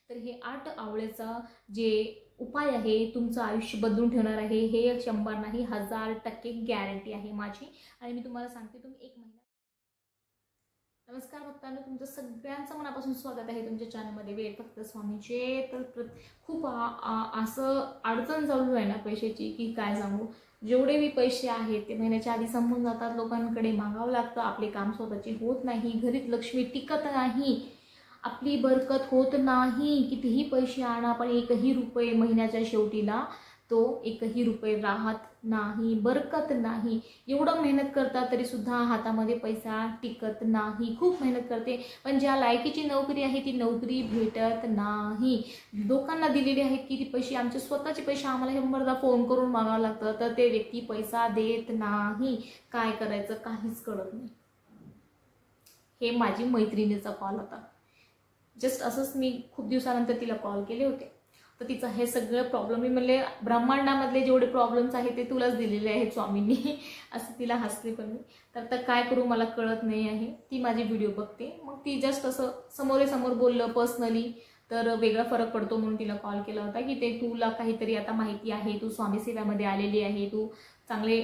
तर हे 8 आवळ्याचा जे उपाय आहे तुमचं आयुष्य बदलून ठेवणार आहे, हे 100 नाही 1000% गॅरंटी आहे माझी. आणि मी तुम्हाला सांगते, तुम्ही 1 महिना. नमस्कार भक्तांनो, तुमचं सगळ्यांचं मनापासून स्वागत आहे तुमच्या चॅनलमध्ये वेळ फक्त स्वामीचे. तर खूप असं अडचण चालू आहे ना पैशाची की काय सांगू. जेवढे भी पैसे आहेत ते महिन्याच्या आधी संपून जातात, लोकांकडे मागावं लागतं, आपले काम स्वतःची होत नाही, घरीत लक्ष्मी टिकत नाही, आपली बरकत होत नाही. कितीही पैसे आणा पण 1ही रुपये महिन्याच्या शेवटीला तो 1ही रुपये राहत नाही, बरकत नाही. एवढं मेहनत करता तरी सुद्धा हातामध्ये पैसा टिकत नाही. खूप मेहनत करते पण ज्या लायकीची नोकरी आहे ती नोकरी भेटत नाही. लोकांना दिलेले आहेत की ती पैसे, आमचे स्वतःचे पैसे आम्हाला 100दा फोन करून मागावं लागतं, तर ते व्यक्ती पैसा देत नाही. काय करायचं काहीच कळत नाही. हे माझी मैत्रिणीचा कॉल होता. जस्ट असंच मी खूप दिवसानंतर तिला कॉल केले होते. तर तिचं हे सगळं प्रॉब्लेम, मी म्हणले ब्रह्मांडामधले जेवढे प्रॉब्लेम्स आहेत ते तुलाच दिलेले आहेत स्वामींनी, असं तिला हसले पण मी. तर काय करू मला कळत नाही आहे. ती माझी व्हिडिओ बघते, मग ती जस्ट असं समोरेसमोर बोललं पर्सनली तर वेगळा फरक पडतो म्हणून तिला कॉल केला होता की ते तुला काहीतरी आता माहिती आहे, तू स्वामी सेवामध्ये आलेली आहे, तू चांगले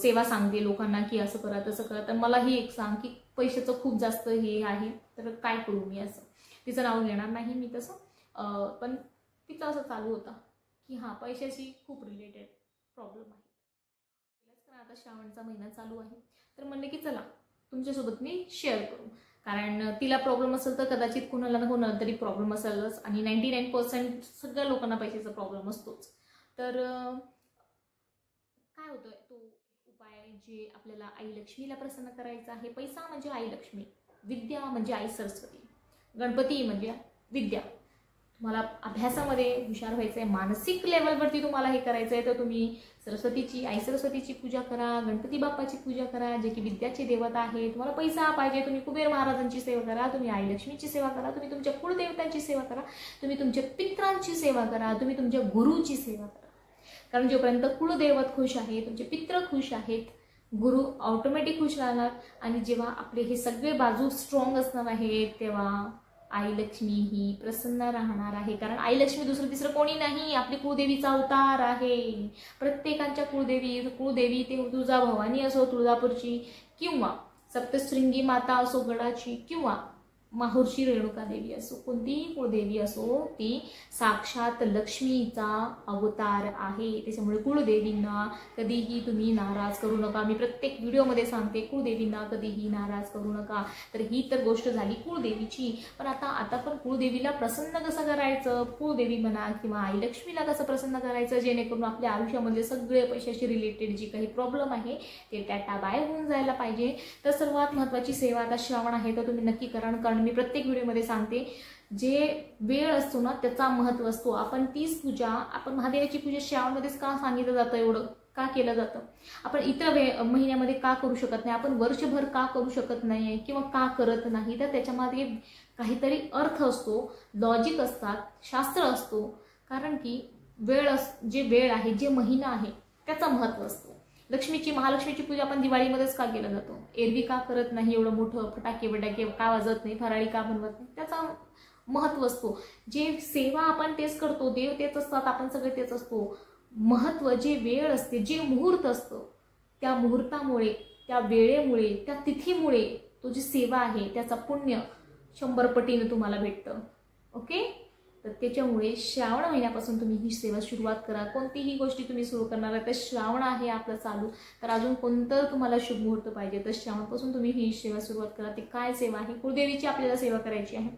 सेवा सांगते लोकांना की असं करा तसं करा, तर मलाही एक सांग की पैशाचं खूप जास्त हे आहे, तर काय करू मी. असं तिचं नाव घेणार नाही मी तसं, पण तिचं असं चालू होता की हां पैशाशी खूप रिलेटेड प्रॉब्लेम आहे. कारण आता श्रावणचा महिना चालू आहे, तर म्हणले की चला तुमच्यासोबत मी शेअर करू. कारण तिला प्रॉब्लेम असेल तर कदाचित कोणाला ना कोणाला तरी प्रॉब्लेम असेलच, आणि 99% सगळ्या लोकांना पैशाचा प्रॉब्लेम असतोच. तर काय होतं तो उपाय जे आपल्याला आई लक्ष्मीला प्रसन्न करायचा आहे. पैसा म्हणजे आई लक्ष्मी, विद्या म्हणजे आई सरस्वती, गणपती म्हणजे विद्या. तुम्हाला अभ्यासामध्ये हुशार व्हायचं आहे, मानसिक लेवलवरती तुम्हाला हे करायचं आहे, तर तुम्ही आई सरस्वतीची पूजा करा, गणपती बाप्पाची पूजा करा जे की विद्याचे देवता आहे. तुम्हाला पैसा पाहिजे, तुम्ही कुबेर महाराजांची सेवा करा, तुम्ही आई लक्ष्मीची सेवा करा, तुम्ही तुमच्या कुलदेवतांची सेवा करा, तुम्ही तुमच्या पित्रांची सेवा करा, तुम्ही तुमच्या गुरुची सेवा करा. कारण जोपर्यंत कुलदेवत खुश आहे, तुमचे पित्र खुश आहेत, गुरु ऑटोमॅटिक खुश राहणार. आणि जेव्हा आपले हे सगळे बाजू स्ट्रॉंग असणार आहेत तेव्हा आई लक्ष्मी ही प्रसन्न राहणार आहे. कारण आई लक्ष्मी दुसरं तिसरं कोणी नाही, आपली कुळदेवीचा अवतार आहे. प्रत्येकांच्या कुळदेवी ते तुळजा भवानी असो तुळजापूरची, किंवा सप्तशृंगी माता असो गडाची, किंवा माहुरची रेणुका देवी असो, कोणतीही कुळदेवी असो ती साक्षात लक्ष्मीचा अवतार आहे. त्याच्यामुळे कुळदेवींना कधीही तुम्ही नाराज करू नका. मी प्रत्येक व्हिडिओमध्ये सांगते कुळदेवींना कधीही नाराज करू नका. तर ही तर गोष्ट झाली कुळदेवीची. पण आता पण कुळदेवीला प्रसन्न कसं करायचं, कुळदेवी म्हणा किंवा आई लक्ष्मीला कसं प्रसन्न करायचं जेणेकरून आपल्या आयुष्यामध्ये सगळे पैशाशी रिलेटेड जी काही प्रॉब्लेम आहे ते टाटा बाय होऊन जायला पाहिजे. तर सर्वात महत्त्वाची सेवा आता श्रावण आहे तर तुम्ही नक्की करा. कारण मी प्रत्येक व्हिडिओमध्ये सांगते जे वेळ असतो ना त्याचा महत्त्व असतो. आपण तीच पूजा, आपण महादेवाची पूजा श्रावणमध्येच का सांगितलं जातं, एवढं का केलं जातं, आपण इतर महिन्यामध्ये का करू शकत नाही, आपण वर्षभर का करू शकत नाही किंवा का करत नाही. तर त्याच्यामध्ये काहीतरी अर्थ असतो, लॉजिक असतात, शास्त्र असतो. कारण की जे वेळ आहे, जे महिना आहे त्याचं महत्त्व असतं. महालक्ष्मीची पूजा आपण दिवाळीमध्येच का केलं जातो, एरवी का करत नाही, एवढं मोठं फटाके का वाजत नाही, फराळी का बनवत नाही, त्याचा महत्त्व असतो. जे सेवा आपण तेच करतो, देव तेच असतात, आपण सगळे तेच असतो. महत्त्व जे वेळ असते, जे मुहूर्त असतं, त्या मुहूर्तामुळे, त्या वेळेमुळे, त्या तिथीमुळे तो जी सेवा आहे त्याचा पुण्य 100 पटीने तुम्हाला भेटतं. ओके. तर त्याच्यामुळे श्रावण महिन्यापासून तुम्ही ही सेवा सुरुवात करा. कोणतीही गोष्टी तुम्ही सुरू करणार आहे तर श्रावण आहे आपलं चालू, तर अजून कोणतं तुम्हाला शुभ मुहूर्त पाहिजे तर श्रावणपासून तुम्ही ही सेवा सुरुवात करा. ती काय सेवा आहे, कुलदेवीची आपल्याला सेवा करायची आहे.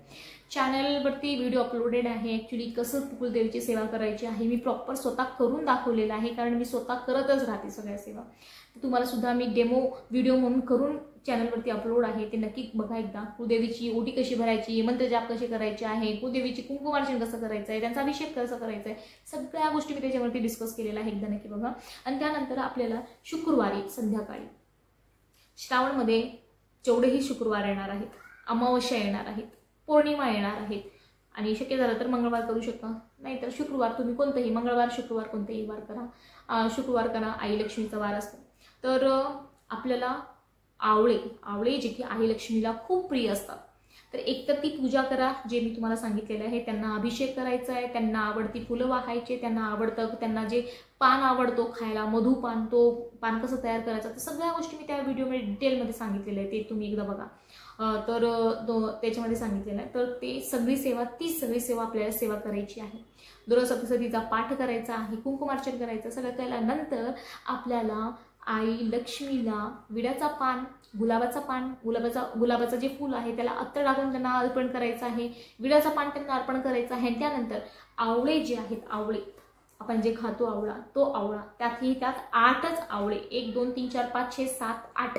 चॅनलवरती व्हिडिओ अपलोडेड आहे. ॲक्च्युली कसं कुलदेवीची सेवा करायची आहे मी प्रॉपर स्वतः करून दाखवलेलं आहे, कारण मी स्वतः करतच राहते सगळ्या सेवा. तुम्हाला सुद्धा मी डेमो व्हिडिओ म्हणून करून चॅनलवरती अपलोड आहे, ते नक्की बघा एकदा. कुलदेवीची ओटी कशी भरायची, मंत्रजाप कसे करायचे आहे, कुलदेवीची कुंकुमार्चन कसं करायचं आहे, त्यांचा अभिषेक कसं करायचा आहे, सगळ्या गोष्टी मी त्याच्यावरती डिस्कस केलेल्या आहे, एकदा नक्की बघा. आणि त्यानंतर आपल्याला शुक्रवारी संध्याकाळी श्रावणमध्ये जेवढेही शुक्रवार येणार आहेत, अमावस्या येणार आहेत, पौर्णिमा येणार आहेत, आणि शक्य झालं तर मंगळवार करू शकता, नाहीतर शुक्रवार तुम्ही कोणतेही मंगळवार शुक्रवार कोणतेही वार करा. शुक्रवार करा, आई लक्ष्मीचा वार असतो. तर आपल्याला आवळे जे की आई लक्ष्मीला खूप प्रिय असतात, तर एक तर ती पूजा करा जे मी तुम्हाला सांगितलेलं आहे, त्यांना अभिषेक करायचा आहे, त्यांना आवडती फुलं वाहायचे, त्यांना आवडतं, त्यांना जे पान आवडतो खायला मधुपान, तो पान कसं तयार करायचं, तर सगळ्या गोष्टी मी त्या व्हिडिओमध्ये डिटेलमध्ये सांगितलेलं आहे, ते तुम्ही एकदा बघा. तर त्याच्यामध्ये सांगितलेलं आहे. तर ते सगळी सेवा, ती सगळी सेवा आपल्याला सेवा करायची आहे. दुर्गासप्तशतीचा पाठ करायचा आहे, कुंकुमार्चन करायचं. सगळं केल्यानंतर आपल्याला आई लक्ष्मीला विड्याचा पान, गुलाबाचा पान, गुलाबाचं जे फूल आहे त्याला अत्तर टाकून त्यांना अर्पण करायचं आहे, विड्याचा पान त्यांना अर्पण करायचं आहे. त्यानंतर आवळे जे आहेत, आवळे आपण जे खातो आवळा, तो आवळा, त्यात 8च आवळे, 1 2 3 4 5 6 7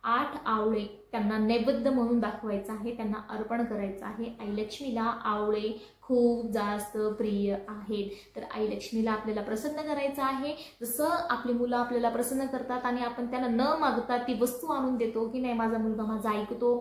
8 आवळे त्यांना नैवेद्य म्हणून दाखवायचं आहे, त्यांना अर्पण करायचं आहे. आई लक्ष्मीला आवळे खूप जास्त प्रिय आहेत. तर आई लक्ष्मीला आपल्याला प्रसन्न करायचं आहे. जसं आपली मुलं आपल्याला प्रसन्न करतात आणि आपण त्यांना न मागता ती वस्तू आणून देतो की नाही माझा मुलगा माझा ऐकतो,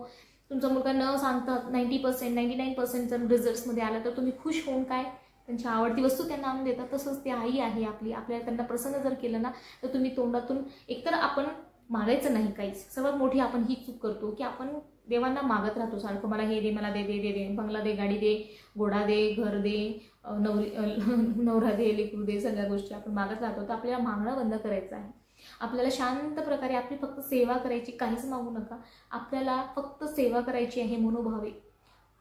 तुमचा मुलगा न सांगता 90% 99% जर रिझल्ट्समध्ये आला तर तुम्ही खुश होऊन काय त्यांची आवडती वस्तू त्यांना आणून देतात. तसंच ती आई आहे आपली, आपल्याला त्यांना प्रसन्न जर केलं ना तर तुम्ही तोंडातून एकतर आपण मागायचं नाही काहीच. सर्वात मोठी आपण ही चूक करतो की आपण देवांना मागत राहतो सारखं, मला हे दे, मला दे दे दे दे, बंगला दे, गाडी दे, घोडा दे, घर दे, नवरा दे, लेकरू दे, सगळ्या गोष्टी आपण मागत राहतो. तर आपल्याला मागणं बंद करायचं आहे. आपल्याला शांत प्रकारे आपली फक्त सेवा करायची, काहीच मागू नका. आपल्याला फक्त सेवा करायची आहे मनोभावे,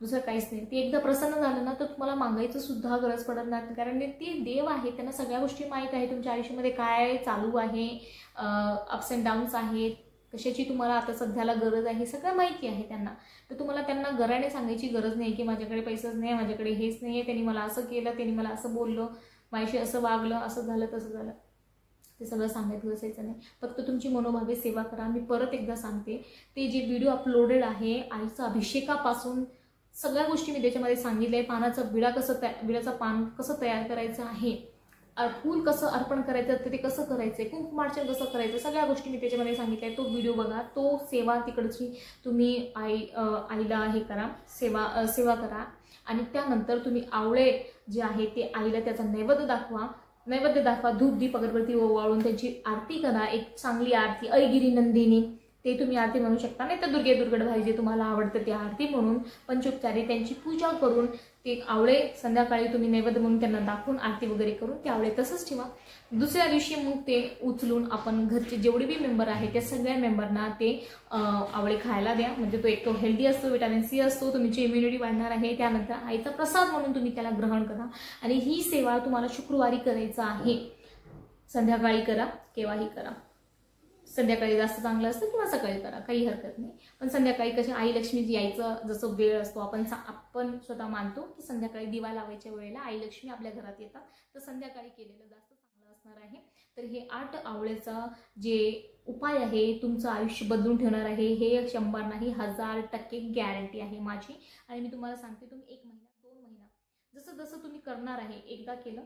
दुसरं काहीच नाही. ते एकदा प्रसन्न झालं ना तर तुम्हाला मागायचं सुद्धा गरज पडत नाही, कारण ते देव आहे, त्यांना सगळ्या गोष्टी माहीत आहे. तुमच्या आयुष्यामध्ये काय चालू आहे, अप्स अँड डाऊन्स आहेत, कशाची तुम्हाला आता सध्याला गरज आहे, सगळं माहिती आहे त्यांना. तर तुम्हाला त्यांना गराने सांगायची गरज नाही की माझ्याकडे पैसाच नाही, माझ्याकडे हेच नाही आहे, त्यांनी मला असं केलं, त्यांनी मला असं बोललं, माझ्याशी असं वागलं, असं झालं तसं झालं, ते सगळं सांगत बसायचं नाही. फक्त तुमची मनोभावे सेवा करा. मी परत एकदा सांगते, ते जे व्हिडिओ अपलोडेड आहे आईचा अभिषेकापासून सगळ्या गोष्टी मी त्याच्यामध्ये सांगितलंय. पानाचा विड्याचा पान कसं तयार करायचं आहे, फूल कसं अर्पण करायचं ते कसं करायचंय, कुंकुमार्चन कसं करायचं, सगळ्या गोष्टी मी त्याच्यामध्ये सांगितल्या. तो व्हिडिओ बघा, तो सेवा तिकडची तुम्ही आईला हे करा, सेवा करा. आणि त्यानंतर तुम्ही आवळे जे आहे ते आईला त्याचा नैवेद्य दाखवा, धूप दीप अगरबत्ती ओवाळून त्यांची आरती करा, एक चांगली आरती, ऐगिरी नंदिनी ते तुम्ही आरती म्हणू शकता. नाही तर दुर्गे दुर्गड भाई जे तुम्हाला आवडतं ते आरती म्हणून पंचोपचारी त्यांची पूजा करून ते आवळे संध्याकाळी तुम्ही नैवेद्य म्हणून त्यांना दाखवून आरती वगैरे करून ते आवळे तसंच ठेवा. दुसऱ्या दिवशी मग ते उचलून आपण घरचे जेवढे बी मेंबर आहेत त्या सगळ्या मेंबरना ते आवळे खायला द्या. म्हणजे तो एक तो हेल्दी असतो, व्हिटॅमिन सी असतो, तुमची इम्युनिटी वाढणार आहे. त्यानंतर आईचा प्रसाद म्हणून तुम्ही त्याला ग्रहण करा. आणि ही सेवा तुम्हाला शुक्रवारी करायचं आहे, संध्याकाळी करा, केव्हाही करा. संध्याकाळी जास्त चांगलं असतं किंवा सकाळी करा, काही हरकत नाही. पण संध्याकाळी कशी आई लक्ष्मीची यायचं जसं वेळ असतो, आपण स्वतः मानतो की संध्याकाळी दिवा लावायच्या वेळेला आई लक्ष्मी आपल्या घरात येतात, तर संध्याकाळी केलेलं जास्त चांगलं असणार आहे. तर हे 8 आवळ्याचा जे उपाय आहे तुमचं आयुष्य बदलून ठेवणार आहे. हे 100 नाही 1000% गॅरंटी आहे माझी. आणि मी तुम्हाला सांगते, तुम्ही 1 महिना 2 महिना जसं जसं तुम्ही करणार आहे, एकदा केलं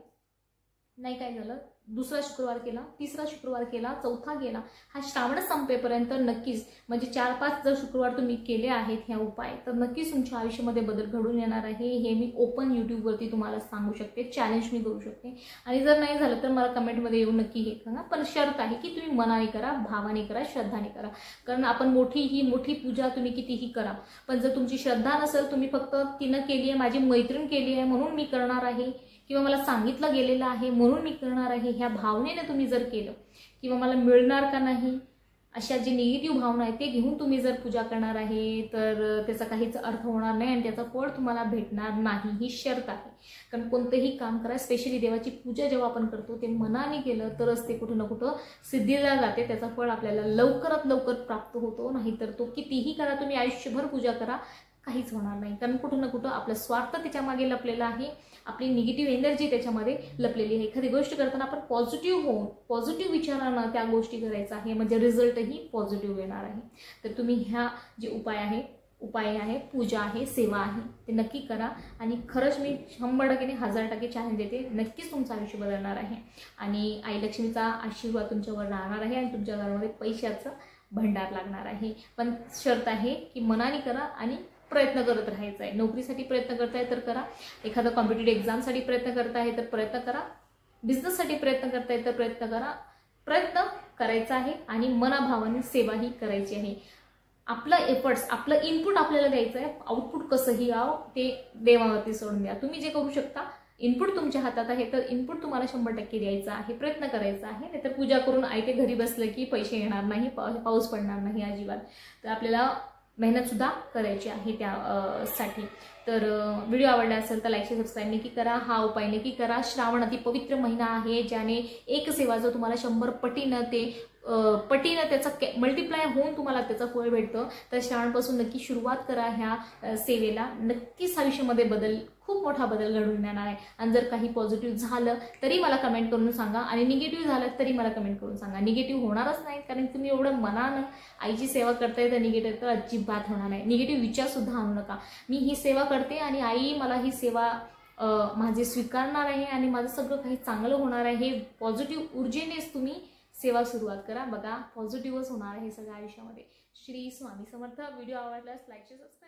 नाही काय झालं, दुसरा शुक्रवार केला, तिसरा शुक्रवार केला, चौथा केला, हा श्रावण संपेपर्यंत नक्कीच, म्हणजे 4-5 जर शुक्रवार तुम्ही केले आहेत ह्या उपाय, तर नक्कीच तुमच्या आयुष्यामध्ये बदल घडून येणार आहे. हे मी ओपन यूट्यूबवरती तुम्हाला सांगू शकते, चॅलेंज मी करू शकते. आणि जर नाही झालं तर मला कमेंटमध्ये येऊन नक्की हे करा. पण शर्त आहे की तुम्ही मनाने करा, भावाने करा, श्रद्धाने करा. कारण आपण मोठी पूजा तुम्ही कितीही करा, पण जर तुमची श्रद्धा नसेल, तुम्ही फक्त तिनं केली आहे, माझी मैत्रीण केली आहे म्हणून मी करणार आहे, किंवा मला सांगितलं गेलेलं आहे म्हणून मी करणार आहे, ह्या भावनेने तुम्ही जर केलं, किंवा मला मिळणार का नाही अशा जे निगेटिव्ह भावना आहेत ते घेऊन तुम्ही जर पूजा करणार आहे, तर त्याचा काहीच अर्थ होणार नाही आणि त्याचं फळ तुम्हाला भेटणार नाही. ही शर्त आहे. कारण कोणतंही काम करा, स्पेशली देवाची पूजा जेव्हा आपण करतो ते मनाने केलं तरच ते कुठं ना कुठं सिद्धीला जाते, त्याचा फळ आपल्याला लवकरात लवकर प्राप्त होतो. नाहीतर तो कितीही करा, तुम्ही आयुष्यभर पूजा करा, काहीच होणार नाही. कारण कुठं ना कुठं आपला स्वार्थ त्याच्यामागे लपलेला आहे, आपली निगेटिव्ह एनर्जी त्याच्यामध्ये लपलेली आहे. एखादी गोष्ट करताना आपण पॉझिटिव्ह होऊन पॉझिटिव्ह विचारानं त्या गोष्टी करायचा आहे, म्हणजे रिझल्टही पॉझिटिव्ह येणार आहे. तर तुम्ही ह्या जे उपाय आहे, पूजा आहे, सेवा आहे, ते नक्की करा. आणि खरंच मी 100% 1000% चॅलेंज देते, नक्कीच तुमचं आयुष्य बदलणार आहे. आणि आई लक्ष्मीचा आशीर्वाद तुमच्यावर राहणार आहे आणि तुमच्या घरामध्ये पैशाचं भंडार लागणार आहे. पण शर्त आहे की मनाने करा आणि प्रयत्न करत राहायचा आहे. नोकरीसाठी प्रयत्न करताय तर करा, एखादा कॉम्पिटिटिव्ह एक्झामसाठी प्रयत्न करताय तर प्रयत्न करा, बिझनेससाठी प्रयत्न करताय तर प्रयत्न करा. प्रयत्न करायचा आहे आणि मनाभावाने सेवाही करायची आहे. आपलं एफर्ट्स, आपलं इनपुट आपल्याला द्यायचं आहे, आउटपुट कसंही यावं ते देवावरती सोडून द्या. तुम्ही जे करू शकता, इनपुट तुमच्या हातात आहे, तर इनपुट तुम्हाला 100% द्यायचं आहे, प्रयत्न करायचा आहे. नाहीतर पूजा करून आयते घरी बसलं की पैसे येणार नाही, पाऊस पडणार नाही अजिबात. तर आपल्याला मेहनतसुद्धा करायची आहे त्यासाठी. तर व्हिडिओ आवडला असेल तर लाईक सबस्क्राईब नक्की करा, हा उपाय नक्की करा. श्रावण अति पवित्र महिना आहे, ज्याने एक सेवा जो तुम्हाला 100 पटीनं त्याचा मल्टिप्लाय होऊन तुम्हाला त्याचं फळ भेटतं. तर श्रावणपासून नक्की सुरुवात करा ह्या सेवेला. नक्कीच आयुष्यामध्ये खूप मोठा बदल घडून येणार आहे. आणि जर काही पॉझिटिव्ह झालं तरी मला कमेंट करून सांगा, आणि निगेटिव्ह झालं तरी मला कमेंट करून सांगा. निगेटिव्ह होणारच नाही, कारण तुम्ही एवढं मनानं आईची सेवा करताय, तर निगेटिव्ह तर अजिबात होणार नाही. निगेटिव्ह विचार सुद्धा आणू नका. मी ही सेवा करते आणि आई मला ही सेवा माझे स्वीकारणार आहे आणि माझं सगळं काही चांगलं होणार आहे, हे पॉझिटिव्ह ऊर्जेनेच तुम्ही सेवा सुरुवात करा. बघा, पॉझिटिव्हच होणार आहे सगळ्या आयुष्यामध्ये. श्री स्वामी समर्थ. व्हिडिओ आवडल्यास लाईक सबस्क्राईब